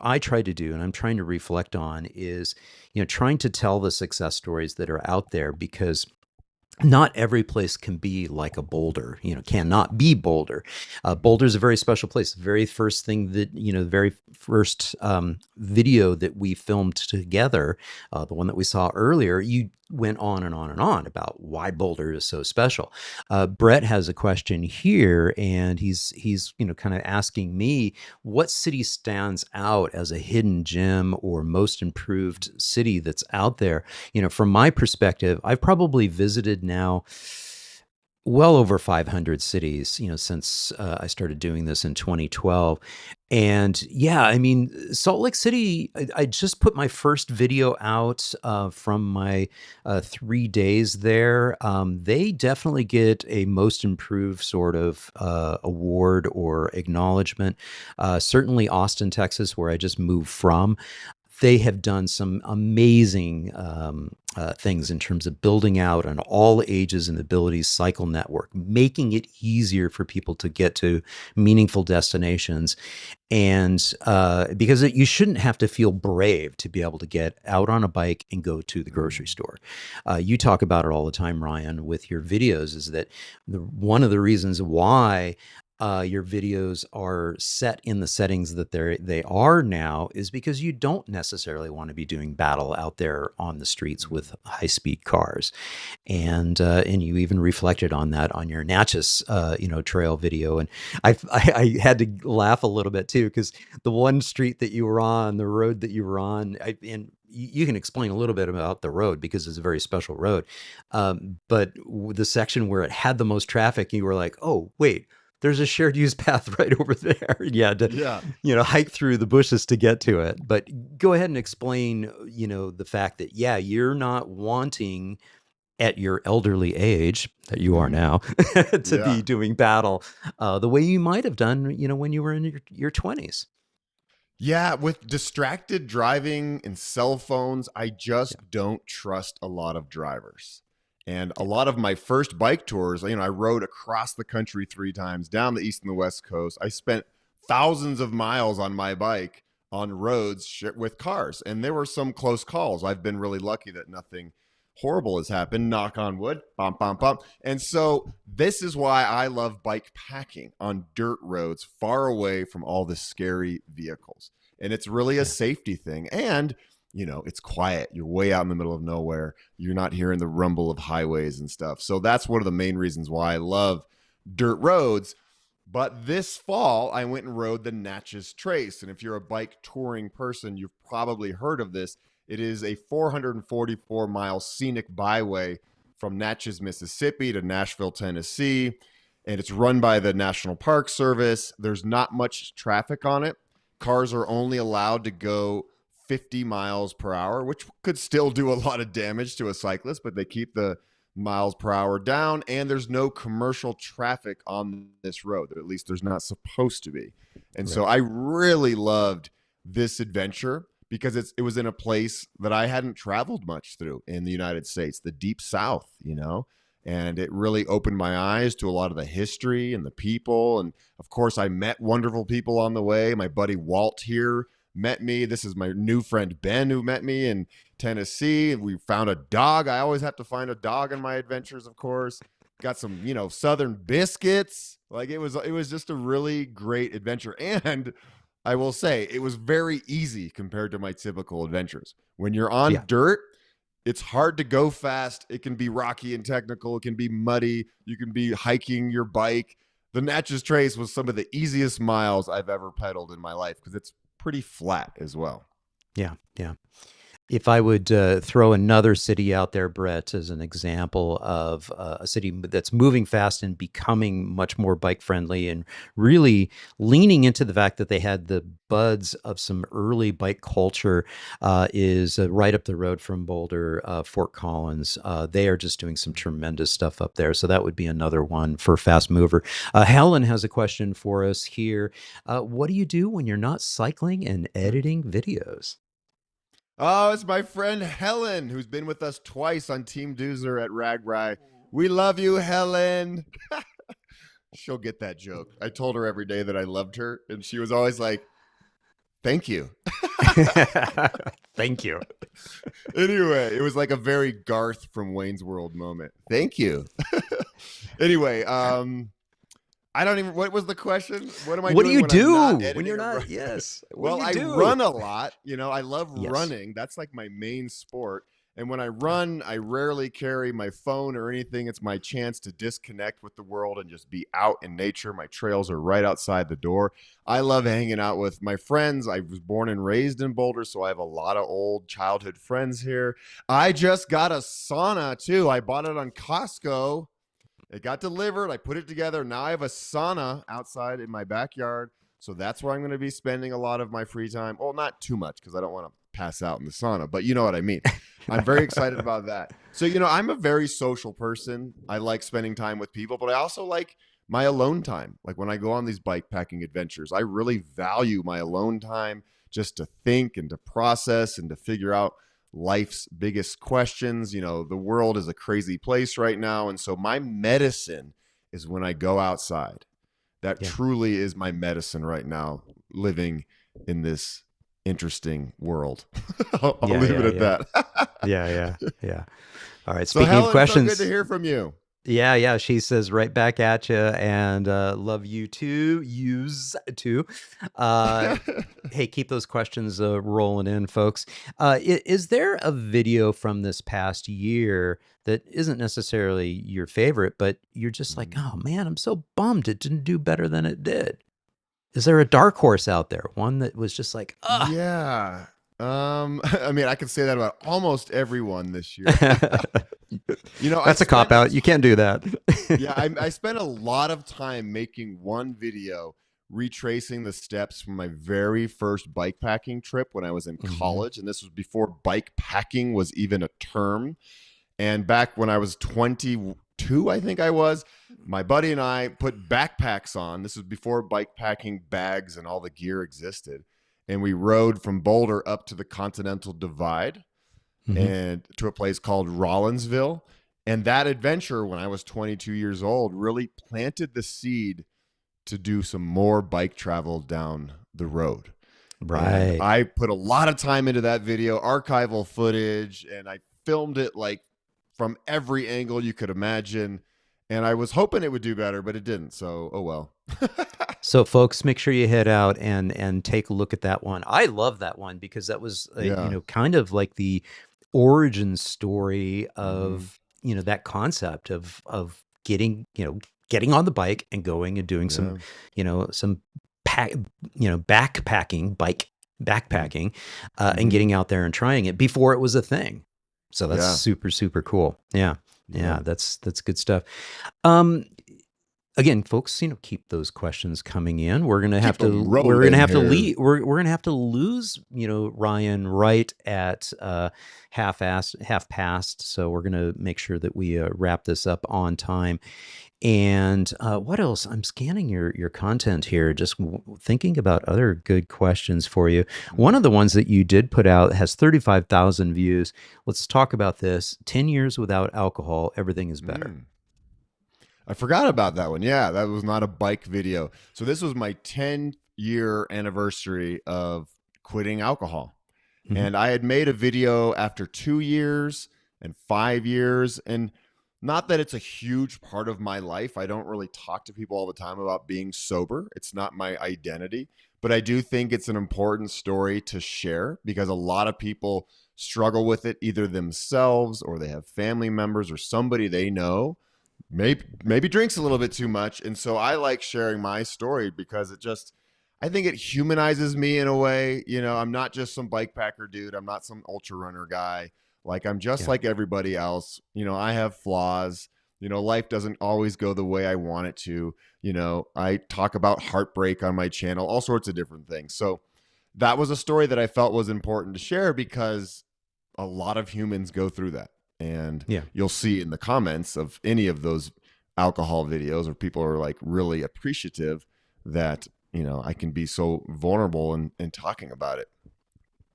I try to do, and I'm trying to reflect on, is trying to tell the success stories that are out there, because not every place can be like a Boulder, cannot be Boulder. Hmm. Boulder is a very special place. The very first thing that, the very first video that we filmed together, the one that we saw earlier, you went on and on and on about why Boulder is so special. Brett has a question here, and he's kind of asking me, what city stands out as a hidden gem or most improved city that's out there? From my perspective, I've probably visited now well over 500 cities, since I started doing this in 2012. And yeah, I mean, Salt Lake City, I just put my first video out from my 3 days there. They definitely get a most improved sort of award or acknowledgement. Certainly Austin, Texas, where I just moved from, they have done some amazing things in terms of building out an all ages and abilities cycle network, making it easier for people to get to meaningful destinations. And because you shouldn't have to feel brave to be able to get out on a bike and go to the grocery Hmm. store. You talk about it all the time, Ryan, with your videos, is that one of the reasons why your videos are set in the settings that they are now is because you don't necessarily want to be doing battle out there on the streets with high speed cars. And you even reflected on that on your Natchez trail video. And I had to laugh a little bit too, because the one street that you were on, the road that you were on, and you can explain a little bit about the road, because it's a very special road. But the section where it had the most traffic, you were like, oh wait, there's a shared use path right over there. You had to, Yeah. hike through the bushes to get to it. But go ahead and explain, the fact that, yeah, you're not wanting at your elderly age that you are Hmm. now to Yeah. be doing battle the way you might have done, when you were in your 20s. Yeah, with distracted driving and cell phones, I Yeah. just don't trust a lot of drivers. And a Yeah. lot of my first bike tours, I rode across the country 3 times, down the east and the west coast. I spent thousands of miles on my bike on roads with cars, and there were some close calls. I've been really lucky that nothing horrible has happened, knock on wood, bump, bump, bump. And so this is why I love bike packing on dirt roads far away from all the scary vehicles. And it's really a Yeah. safety thing. And, it's quiet. You're way out in the middle of nowhere. You're not hearing the rumble of highways and stuff. So that's one of the main reasons why I love dirt roads. But this fall, I went and rode the Natchez Trace. And if you're a bike touring person, you've probably heard of this. It is a 444-mile scenic byway from Natchez, Mississippi to Nashville, Tennessee. And it's run by the National Park Service. There's not much traffic on it. Cars are only allowed to go 50 miles per hour, which could still do a lot of damage to a cyclist, but they keep the miles per hour down, and there's no commercial traffic on this road. At least there's not supposed to be. And so Right. I really loved this adventure because it was in a place that I hadn't traveled much through in the United States, the deep South, and it really opened my eyes to a lot of the history and the people. And of course, I met wonderful people on the way. My buddy Walt here met me. This is my new friend Ben who met me in Tennessee. We found a dog. I always have to find a dog in my adventures, of course. Got some, Southern biscuits. Like it was just a really great adventure. And I will say it was very easy compared to my typical adventures. When you're on Yeah. dirt, it's hard to go fast. It can be rocky and technical. It can be muddy. You can be hiking your bike. The Natchez Trace was some of the easiest miles I've ever pedaled in my life because it's pretty flat as well. Yeah. Yeah. If I would throw another city out there, Brett, as an example of a city that's moving fast and becoming much more bike friendly and really leaning into the fact that they had the buds of some early bike culture, is right up the road from Boulder, Fort Collins. They are just doing some tremendous stuff up there. So that would be another one for fast mover. Helen has a question for us here. What do you do when you're not cycling and editing videos? Oh, it's my friend Helen, who's been with us twice on Team Duzer at RAGBRAI. We love you, Helen. She'll get that joke. I told her every day that I loved her, and she was always like, thank you. Thank you. Anyway, it was like a very Garth from Wayne's World moment. Thank you. Anyway, I don't even. What was the question? What am I What do doing you when I'm not do when editing you're or not? running? Yes. What do Well, you I do? run a lot. You know, I love Yes. running. That's like my main sport. And when I run, I rarely carry my phone or anything. It's my chance to disconnect with the world and just be out in nature. My trails are right outside the door. I love hanging out with my friends. I was born and raised in Boulder, so I have a lot of old childhood friends here. I just got a sauna too. I bought it on Costco. It got delivered. I put it together. Now I have a sauna outside in my backyard. So that's where I'm going to be spending a lot of my free time. Well, not too much because I don't want to pass out in the sauna, but you know what I mean. I'm very excited about that. So, you know, I'm a very social person. I like spending time with people, but I also like my alone time. Like when I go on these bike packing adventures, I really value my alone time just to think and to process and to figure out life's biggest questions. You know, the world is a crazy place right now. And so my medicine is when I go outside. That Yeah. truly is my medicine right now, living in this interesting world. I'll Yeah. leave it Yeah. at Yeah. that. Yeah. Yeah. Yeah. All right. So, Speaking of Helen, so good to questions, hear from you. yeah, yeah. She says right back at you, and love you too. Use too. Uh, hey, keep those questions rolling in, folks. Is there a video from this past year that isn't necessarily your favorite, but you're just like, oh man, I'm so bummed it didn't do better than it did? Is there a dark horse out there? One that was just like, ah. Yeah. I mean, I can say that about almost everyone this year. You know, I That's a cop spent a out. You can't do that. yeah, I spent a lot of time making one video retracing the steps from my very first bike packing trip when I was in Hmm. college. And this was before bike packing was even a term. And back when I was 22, I think I was, my buddy and I put backpacks on. This was before bike packing bags and all the gear existed. And we rode from Boulder up to the Continental Divide Hmm. and to a place called Rollinsville. And that adventure, when I was 22 years old, really planted the seed to do some more bike travel down the road. And Right. I put a lot of time into that video, archival footage, and I filmed it like from every angle you could imagine. And I was hoping it would do better, but it didn't. So, oh well. So, folks, make sure you head out and take a look at that one. I love that one because that was, Yeah. kind of like the origin story Mm-hmm. of that concept of getting on the bike and going and doing some Yeah. some pack backpacking bike backpacking, and Mm-hmm. getting out there and trying it before it was a thing. So that's Yeah. super super cool. Yeah, Yeah. yeah, that's good stuff. Um, Again, folks, keep those questions coming in. We're gonna have Keep them to we're gonna rolling have to here. leave. We're gonna have to lose Ryan right at half past. So we're gonna make sure that we wrap this up on time. And what else? I'm scanning your content here, just thinking about other good questions for you. One of the ones that you did put out has 35,000 views. Let's talk about this. 10 years without alcohol, everything is better. Mm. I forgot about that one. Yeah, that was not a bike video. So this was my 10-year anniversary of quitting alcohol. Hmm. And I had made a video after 2 years and 5 years. And Not that it's a huge part of my life. I don't really talk to people all the time about being sober. It's not my identity, but I do think it's an important story to share because a lot of people struggle with it either themselves or they have family members or somebody they know maybe drinks a little bit too much. And so I like sharing my story because it just, I think it humanizes me in a way. You know, I'm not just some bike packer dude. I'm not some ultra runner guy. Like, I'm just Yeah. like everybody else. You know, I have flaws. You know, life doesn't always go the way I want it to. You know, I talk about heartbreak on my channel, all sorts of different things. So that was a story that I felt was important to share because a lot of humans go through that. And Yeah. you'll see in the comments of any of those alcohol videos where people are like really appreciative that, you know, I can be so vulnerable and talking about it.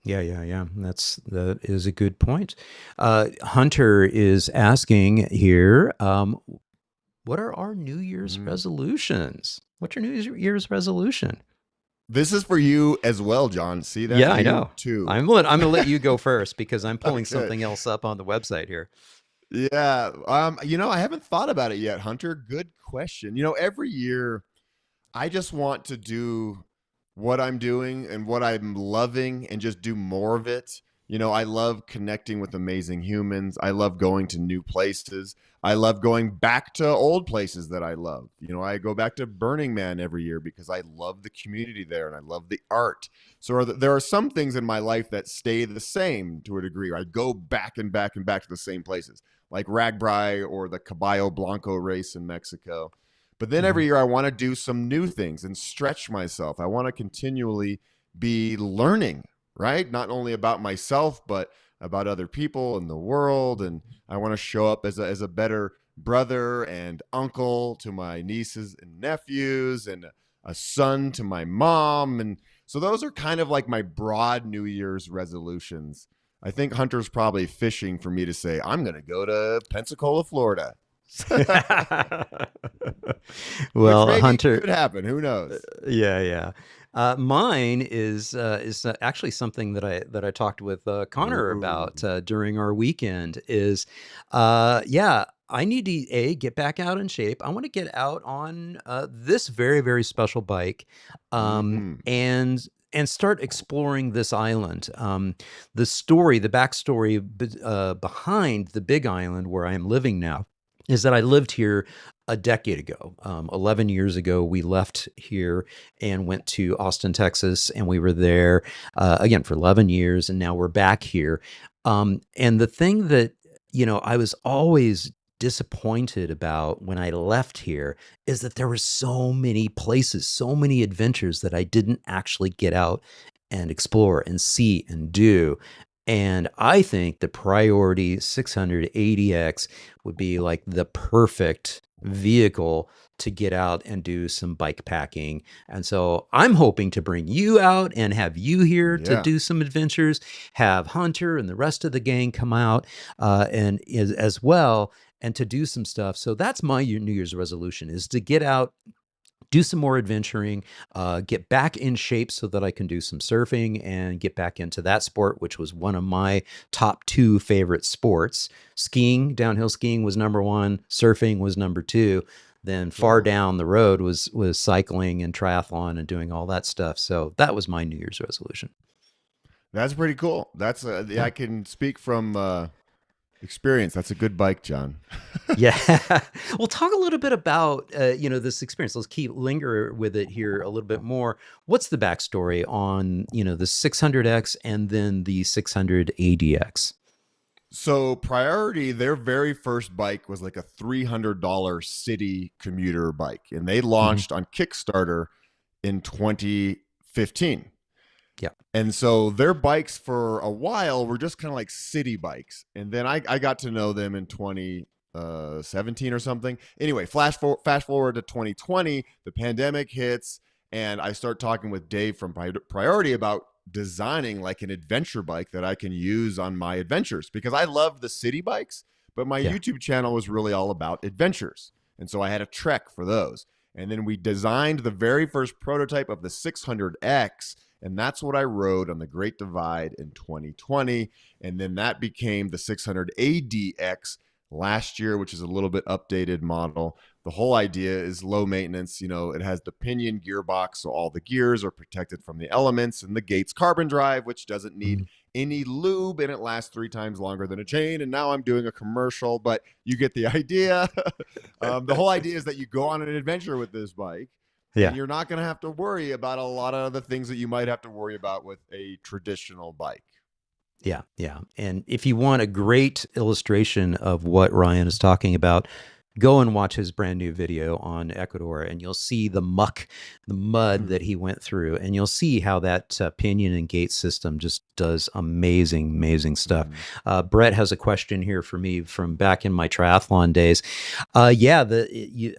Yeah, yeah, yeah. That is a good point. Hunter is asking here, what are our New Year's Mm. resolutions? What's your Year's resolution? This is for you as well, John. See that? Yeah, I You know. too. I'm gonna let you go first because I'm pulling Okay. something else up on the website here. Yeah. You know, I haven't thought about it yet, Hunter. Good question. You know, every year I just want to do what I'm doing and what I'm loving and just do more of it. You know, I love connecting with amazing humans. I love going to new places. I love going back to old places that I love. You know, I go back to Burning Man every year because I love the community there and I love the art. So there are some things in my life that stay the same to a degree. I go back and back and back to the same places, like Ragbri or the Caballo Blanco race in Mexico. But then Hmm. every year I want to do some new things and stretch myself. I want to continually be learning, right? Not only about myself, but about other people in the world. And I want to show up as a better brother and uncle to my nieces and nephews and a son to my mom. And so those are kind of like my broad New Year's resolutions. I think Hunter's probably fishing for me to say, I'm going to go to Pensacola, Florida. Which Well, maybe Hunter, could happen. Who knows? yeah, yeah. Mine is actually something that I talked with Connor Ooh, about during our weekend. Is yeah, I need to get back out in shape. I want to get out on this very special bike, mm-hmm. and start exploring this island. The backstory behind the Big Island where I am living now is that I lived here a decade ago. 11 years ago, we left here and went to Austin, Texas, and we were there again for 11 years, and now we're back here. And the thing that, I was always disappointed about when I left here is that there were so many places, so many adventures that I didn't actually get out and explore and see and do. And I think the Priority 680X would be like the perfect vehicle to get out and do some bike packing. And so I'm hoping to bring you out and have you here to Yeah. do some adventures, have Hunter and the rest of the gang come out and as well, and to do some stuff. So that's my New Year's resolution is to get out, do some more adventuring, get back in shape so that I can do some surfing and get back into that sport, which was one of my top two favorite sports. Skiing, downhill skiing was number one, surfing was number two. Then far Cool. down the road was cycling and triathlon and doing all that stuff. So that was my New Year's resolution. That's pretty cool. That's Yeah. I can speak from experience. That's a good bike, John. Yeah. Well, talk a little bit about this experience. Let's keep linger with it here a little bit more. What's the backstory on the 600X and then the 600 ADX? So Priority, their very first bike was like a $300 city commuter bike, and they Hmm. launched on Kickstarter in 2015. Yeah. And so their bikes for a while were just kind of like city bikes. And then I got to know them in 2017 or something. Anyway, fast forward to 2020, the pandemic hits, and I start talking with Dave from Priority about designing like an adventure bike that I can use on my adventures because I love the city bikes, but my Yeah. YouTube channel was really all about adventures. And so I had a trek for those. And then we designed the very first prototype of the 600X, and that's what I rode on the Great Divide in 2020. And then that became the 600 ADX last year, which is a little bit updated model. The whole idea is low maintenance. It has the pinion gearbox, so all the gears are protected from the elements, and the Gates carbon drive, which doesn't need any lube, and it lasts 3 times longer than a chain. And now I'm doing a commercial, but you get the idea. The whole idea is that you go on an adventure with this bike, and Yeah. you're not going to have to worry about a lot of the things that you might have to worry about with a traditional bike. Yeah, yeah. And if you want a great illustration of what Ryan is talking about, go and watch his brand new video on Ecuador, and you'll see the muck, the mud that he went through, and you'll see how that pinion and gate system just does amazing, amazing stuff. Brett has a question here for me from back in my triathlon days. Yeah,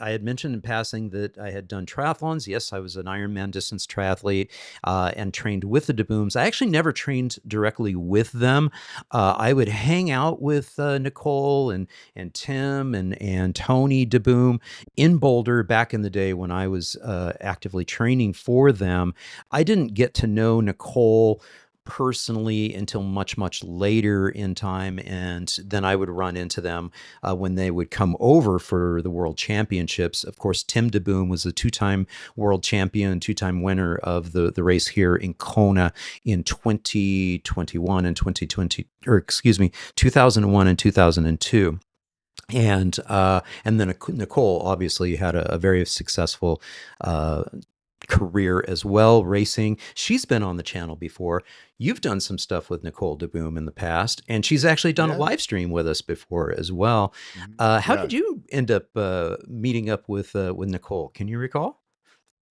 I had mentioned in passing that I had done triathlons. Yes, I was an Ironman distance triathlete and trained with the DeBooms. I actually never trained directly with them. I would hang out with Nicole and Tim and Tony DeBoom in Boulder back in the day when I was actively training for them. I didn't get to know Nicole personally until much, much later in time. And then I would run into them when they would come over for the World Championships. Of course, Tim DeBoom was a two-time world champion, two-time winner of the race here in Kona in 2021 and 2020, or excuse me, 2001 and 2002. And then Nicole obviously had a very successful career as well, racing. She's been on the channel before. You've done some stuff with Nicole DeBoom in the past, and she's actually done a live stream with us before as well. How did you end up meeting up with Nicole? Can you recall?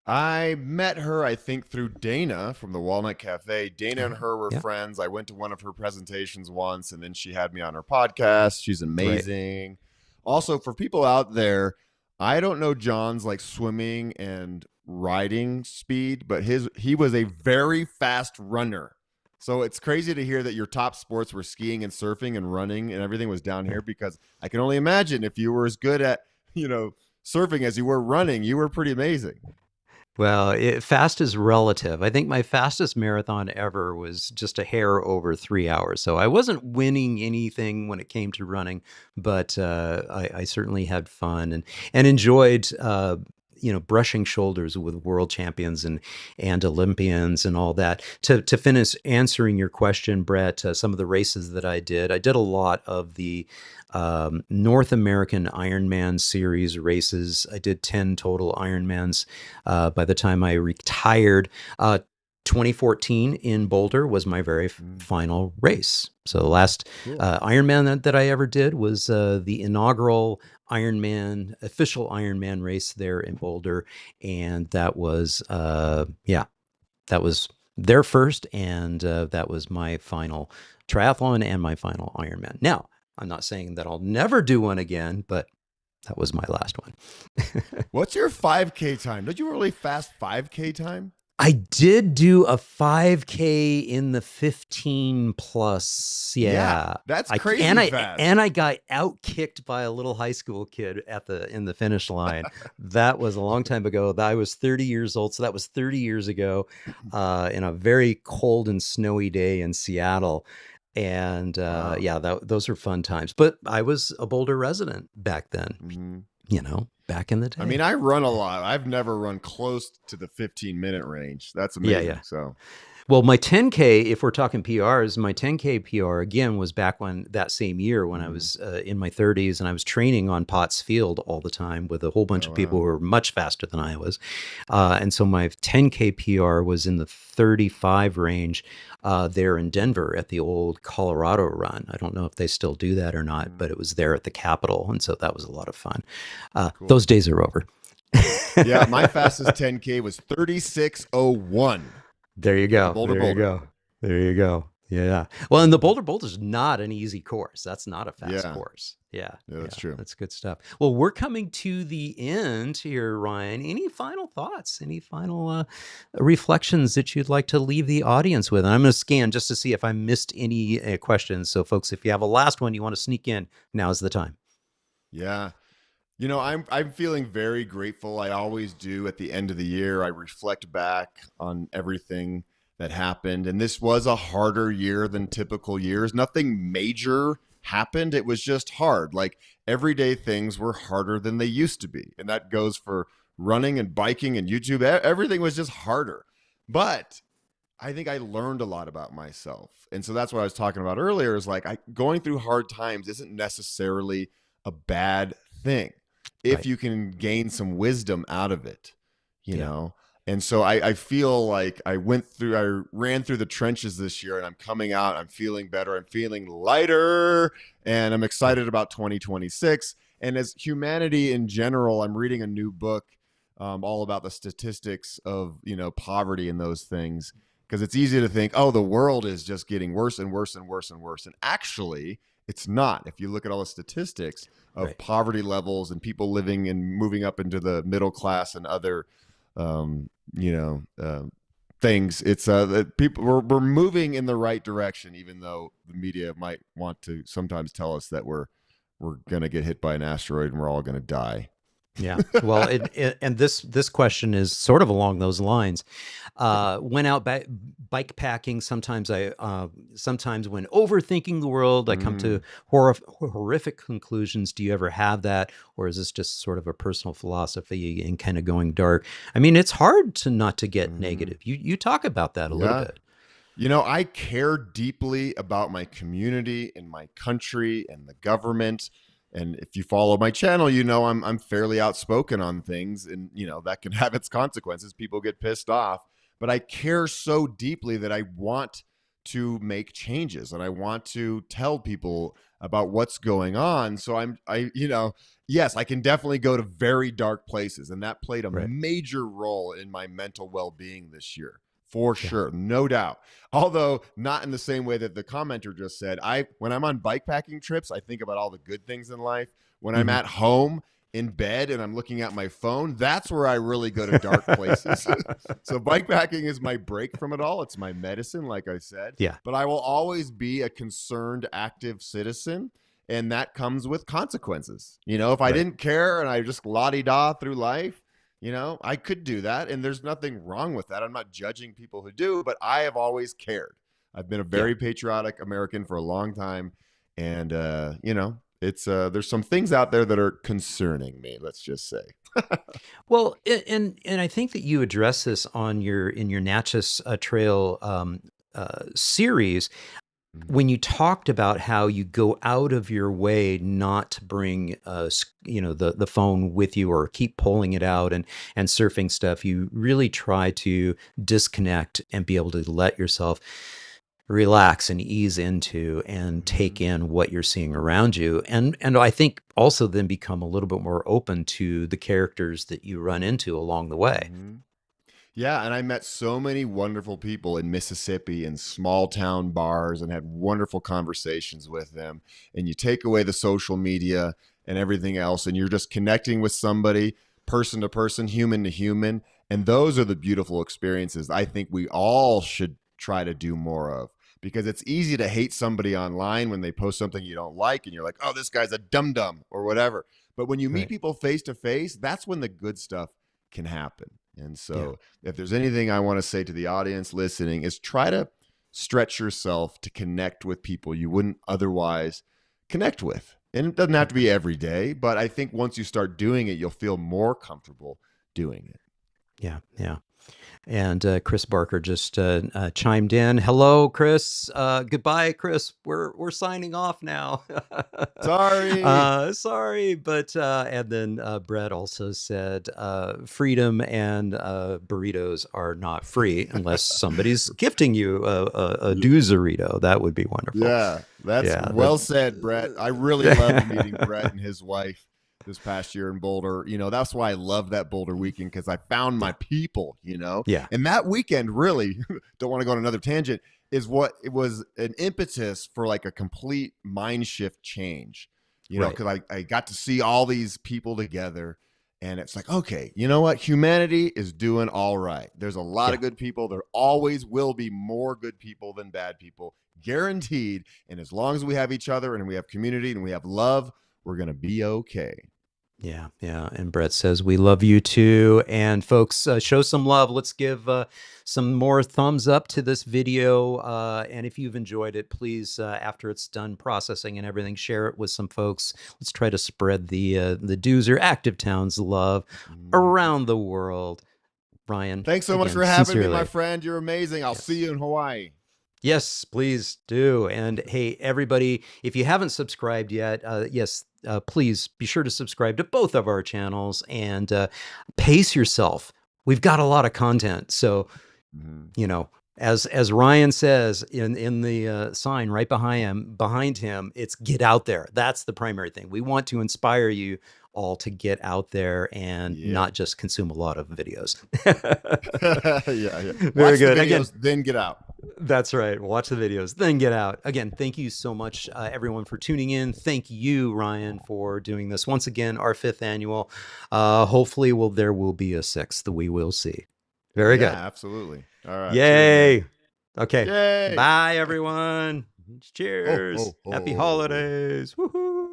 I met her, I think, through Dana from the Walnut Cafe. Dana and her were Yeah. friends. I went to one of her presentations once, and then she had me on her podcast. She's amazing. Right. Also, for people out there, I don't know John's like swimming and riding speed, but he was a very fast runner. So it's crazy to hear that your top sports were skiing and surfing and running and everything was down here, because I can only imagine if you were as good at, surfing as you were running, you were pretty amazing. Well, fast is relative. I think my fastest marathon ever was just a hair over 3 hours. So I wasn't winning anything when it came to running, but I certainly had fun and enjoyed brushing shoulders with world champions and Olympians and all that. To finish answering your question, Brett, some of the races that I did a lot of the North American Ironman series races. I did 10 total Ironmans by the time I retired. 2014 in Boulder was my very final race. So the last Ironman that I ever did was the inaugural official Ironman race there in Boulder. And that was, that was their first. And that was my final triathlon and my final Ironman. Now, I'm not saying that I'll never do one again, but that was my last one. What's your 5K time? Did you really fast 5K time? I did do a 5K in the 15 plus. Yeah, that's crazy fast. And I got outkicked by a little high school kid in the finish line. That was a long time ago. I was 30 years old, so that was 30 years ago, in a very cold and snowy day in Seattle. And those are fun times. But I was a Boulder resident back then. Back in the day. I mean, I run a lot. I've never run close to the 15-minute range. That's amazing. Yeah. So, well, my 10K, if we're talking PRs, my 10K PR again was back that same year when I was in my 30s, and I was training on Potts Field all the time with a whole bunch of people who were much faster than I was. And so my 10K PR was in the 35 range there in Denver at the old Colorado Run. I don't know if they still do that or not, but it was there at the Capitol. And so that was a lot of fun. Cool. Those days are over. Yeah, my fastest 10K was 36:01. There you go. There you go. Yeah. Well, and the Boulder is not an easy course. That's not a fast course. Yeah, that's true. That's good stuff. Well, we're coming to the end here, Ryan. Any final thoughts? Any final reflections that you'd like to leave the audience with? And I'm going to scan just to see if I missed any questions. So, folks, if you have a last one you want to sneak in, now's the time. Yeah. I'm feeling very grateful. I always do at the end of the year. I reflect back on everything that happened. And this was a harder year than typical years. Nothing major happened. It was just hard. Like everyday things were harder than they used to be. And that goes for running and biking and YouTube. Everything was just harder. But I think I learned a lot about myself. And so that's what I was talking about earlier is like going through hard times isn't necessarily a bad thing if Right. you can gain some wisdom out of it, you Yeah. know? And so I feel like I ran through the trenches this year and I'm coming out, I'm feeling better, I'm feeling lighter, and I'm Yeah. excited about 2026. And as humanity in general, I'm reading a new book all about the statistics of, poverty and those things. Because it's easy to think, oh, the world is just getting worse and worse and worse and worse. And actually, it's not. If you look at all the statistics of Right. poverty levels and people living and moving up into the middle class and other, um, you know, uh, things, it's that people we're moving in the right direction, even though the media might want to sometimes tell us that we're gonna get hit by an asteroid and we're all gonna die. Yeah. Well, and this question is sort of along those lines. Went out bike packing. Sometimes when overthinking the world, I come to Mm, horrific conclusions. Do you ever have that, or is this just sort of a personal philosophy and kind of going dark? I mean, it's hard to not to get mhm. negative. You talk about that a little Yeah. bit. I care deeply about my community and my country and the government. And if you follow my channel, I'm fairly outspoken on things, and that can have its consequences. People get pissed off, but I care so deeply that I want to make changes and I want to tell people about what's going on. So yes, I can definitely go to very dark places, and that played a Right. major role in my mental well-being this year. For Yeah. sure, no doubt. Although not in the same way that the commenter just said. When I'm on bikepacking trips, I think about all the good things in life. When I'm Hmm. at home in bed and I'm looking at my phone, that's where I really go to dark places. So bikepacking is my break from it all. It's my medicine, like I said. Yeah. But I will always be a concerned, active citizen, and that comes with consequences. If I Right. didn't care and I just la-di-da through life, I could do that, and there's nothing wrong with that. I'm not judging people who do, but I have always cared. I've been a Yeah. very patriotic American for a long time, and it's there's some things out there that are concerning me. Let's just say. Well, and I think that you address this on your Natchez Trail series when you talked about how you go out of your way not to bring the phone with you or keep pulling it out and surfing stuff. You really try to disconnect and be able to let yourself relax and ease into and take Mm-hmm. in what you're seeing around you, and I think also then become a little bit more open to the characters that you run into along the way. Mm-hmm. Yeah, and I met so many wonderful people in Mississippi in small town bars and had wonderful conversations with them. And you take away the social media and everything else, and you're just connecting with somebody, person to person, human to human. And those are the beautiful experiences I think we all should try to do more of, because it's easy to hate somebody online when they post something you don't like and you're like, oh, this guy's a dum dum or whatever. But when you meet Right. people face to face, that's when the good stuff can happen. And Yeah. so, if there's anything I want to say to the audience listening, is try to stretch yourself to connect with people you wouldn't otherwise connect with. And it doesn't have to be every day, but I think once you start doing it, you'll feel more comfortable doing it. Yeah. Yeah. And Chris Barker just chimed in. Hello, Chris. Goodbye, Chris. We're signing off now. Sorry. Sorry, but and then Brett also said freedom and burritos are not free unless somebody's gifting you a Duzerito. That would be wonderful. Yeah, that's Yeah. well said, Brett. I really loved meeting Brett and his wife this past year in Boulder. That's why I love that Boulder weekend, because I found my Yeah. people. Yeah. And that weekend really, don't want to go on another tangent, is what it was an impetus for like a complete mind shift change, Right. because I got to see all these people together. And it's like, okay, you know what? Humanity is doing all right. There's a lot Yeah. of good people. There always will be more good people than bad people, guaranteed. And as long as we have each other and we have community and we have love, we're going to be okay. Yeah, yeah. And Brett says, we love you too. And folks, show some love. Let's give some more thumbs up to this video. And if you've enjoyed it, please, after it's done processing and everything, share it with some folks. Let's try to spread the Duzer Active Towns love Mhm. around the world. Ryan, Thanks so much again, for having me, my sincerely. friend. You're amazing. I'll see Yes. you in Hawaii. Yes, please do. And hey, everybody, if you haven't subscribed yet, yes, please be sure to subscribe to both of our channels and pace yourself. We've got a lot of content. So, Mhm. you know, as Ryan says in the sign right behind him, it's get out there. That's the primary thing. We want to inspire you all to get out there and Yeah. not just consume a lot of videos. Yeah, yeah. Very Watch the good. Again, videos, then get out. that's right. Watch the videos, then get out. Again, thank you so much, everyone, for tuning in. Thank you, Ryan, for doing this once again. Our fifth annual. Hopefully, there will be a sixth. We will see. Very Yeah, good. absolutely. All right. Cheers, man. Yay. Okay. Yay. Bye, everyone. Ho, Cheers. ho, Happy ho. holidays. Woohoo.